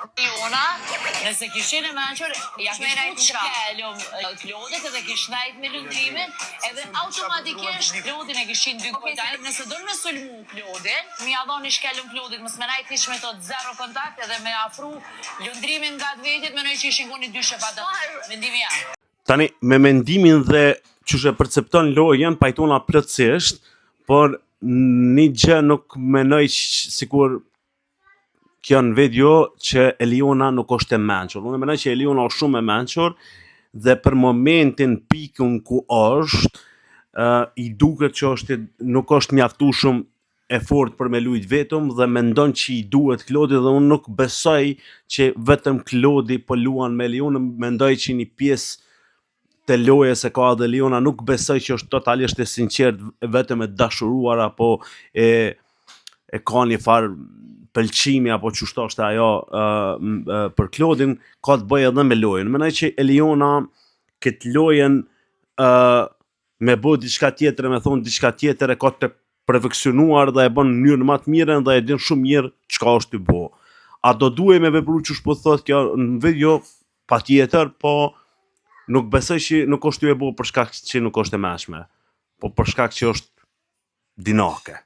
Jona, nëse kishin e menqër, ja kish kellum Klodit edhe kish najt me lundrimin, edhe automatikisht Klodin e kishin dy kontajt. Nëse do me sulmu Klodin, mi adhon i shkellum Klodit, mësë me najt ish me tot zero kontakt edhe me afru lundrimin nga të vetit, me nëjë që ishin goni dy shefata. Mendimi jam. Tani, me mendimin dhe që shë percepton lojën, pajtona plotësisht, por një gjë nuk menoj sikur kjo në video që Eliona nuk është e menqur. Unë menoj që Eliona është shumë e menqur dhe për momentin pikën ku është, i duket që nuk është mjaftueshëm efort për me lujt vetëm dhe mendon që i duhet Klodi dhe unë nuk besoj që vetëm Klodi po luan me Eliona, mendoj që një pjesë të lojës e ka dhe Eliona nuk besoj që është totalisht e sinqert vetëm e dashuruar apo e ka një farë pëlqimi apo çështë është ajo për Klodin, ka të bëjë edhe me lojën. Mendoj që Eliona këtë lojën me bë diçka tjetër, me thonë diçka tjetër e ka të perfeksionuar dhe e bën në mënyrë më të mirën dhe e din shumë mirë çka është të bë. A do duhet me vepru çu po thotë kjo në video? Patjetër, po nuk besoj që nuk është të e bë për shkak që nuk është e mëshme, po për shkak që është dinake.